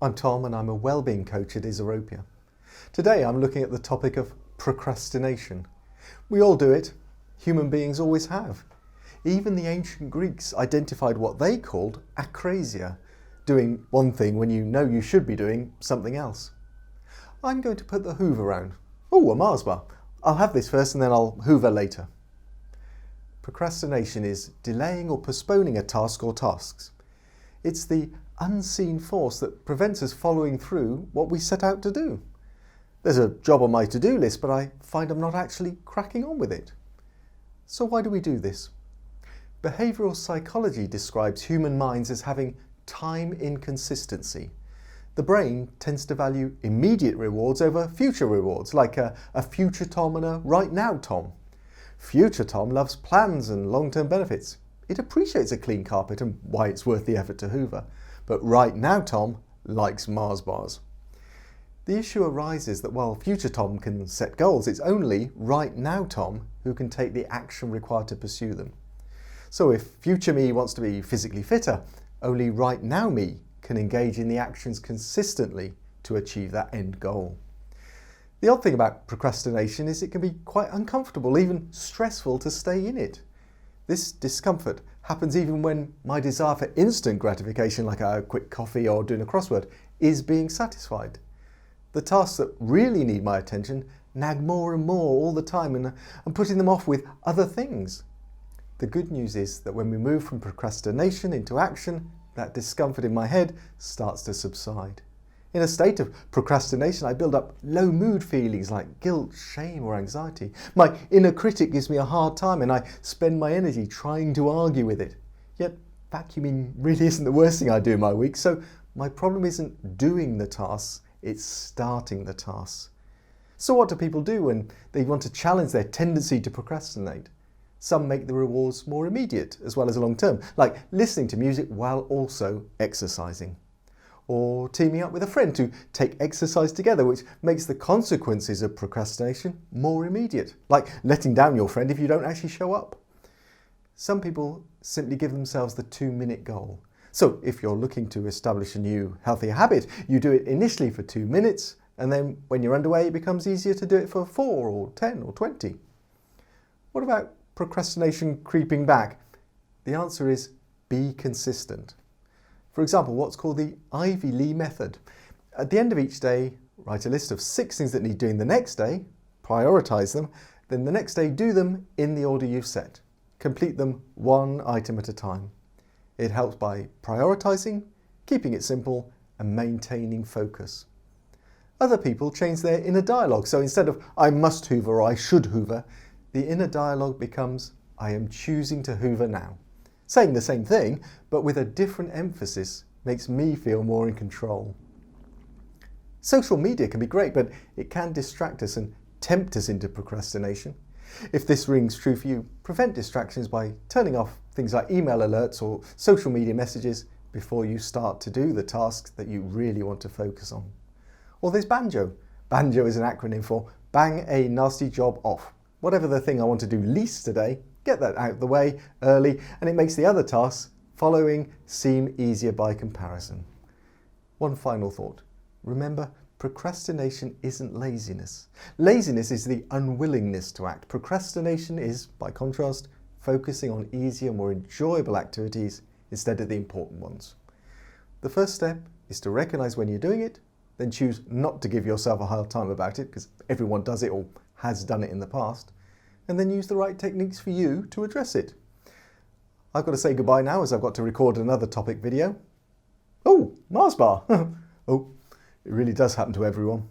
I'm Tom and I'm a wellbeing coach at Isorropia. Today I'm looking at the topic of procrastination. We all do it. Human beings always have. Even the ancient Greeks identified what they called akrasia, doing one thing when you know you should be doing something else. I'm going to put the hoover around. Oh, a Mars bar. I'll have this first and then I'll hoover later. Procrastination is delaying or postponing a task or tasks. It's the unseen force that prevents us following through what we set out to do. There's a job on my to-do list, but I find I'm not actually cracking on with it. So why do we do this? Behavioural psychology describes human minds as having time inconsistency. The brain tends to value immediate rewards over future rewards, like a future Tom and a right now Tom. Future Tom loves plans and long-term benefits. It appreciates a clean carpet and why it's worth the effort to hoover. But right now Tom likes Mars bars. The issue arises that while future Tom can set goals, it's only right now Tom who can take the action required to pursue them. So if future me wants to be physically fitter, only right now me can engage in the actions consistently to achieve that end goal. The odd thing about procrastination is it can be quite uncomfortable, even stressful to stay in it. This discomfort happens even when my desire for instant gratification, like a quick coffee or doing a crossword, is being satisfied. The tasks that really need my attention nag more and more all the time, and I'm putting them off with other things. The good news is that when we move from procrastination into action, that discomfort in my head starts to subside. In a state of procrastination, I build up low mood feelings like guilt, shame or anxiety. My inner critic gives me a hard time and I spend my energy trying to argue with it. Yet vacuuming really isn't the worst thing I do in my week, so my problem isn't doing the tasks, it's starting the tasks. So what do people do when they want to challenge their tendency to procrastinate? Some make the rewards more immediate as well as long term, like listening to music while also exercising. Or teaming up with a friend to take exercise together, which makes the consequences of procrastination more immediate, like letting down your friend if you don't actually show up. Some people simply give themselves the 2-minute goal. So if you're looking to establish a new healthier habit, you do it initially for 2 minutes, and then when you're underway, it becomes easier to do it for 4 or 10 or 20. What about procrastination creeping back? The answer is be consistent. For example, what's called the Ivy Lee method. At the end of each day, write a list of 6 things that need doing the next day, prioritise them, then the next day do them in the order you've set. Complete them one item at a time. It helps by prioritising, keeping it simple, and maintaining focus. Other people change their inner dialogue, so instead of I must hoover or I should hoover, the inner dialogue becomes I am choosing to hoover now. Saying the same thing, but with a different emphasis, makes me feel more in control. Social media can be great, but it can distract us and tempt us into procrastination. If this rings true for you, prevent distractions by turning off things like email alerts or social media messages before you start to do the tasks that you really want to focus on. Or there's BANJO. BANJO is an acronym for Bang a Nasty Job Off. Whatever the thing I want to do least today, get that out of the way early, and it makes the other tasks following seem easier by comparison. One final thought. Remember, procrastination isn't laziness. Laziness is the unwillingness to act. Procrastination is, by contrast, focusing on easier, more enjoyable activities instead of the important ones. The first step is to recognise when you're doing it, then choose not to give yourself a hard time about it, because everyone does it or has done it in the past, and then use the right techniques for you to address it. I've got to say goodbye now as I've got to record another topic video. Oh, Mars bar! Oh, it really does happen to everyone.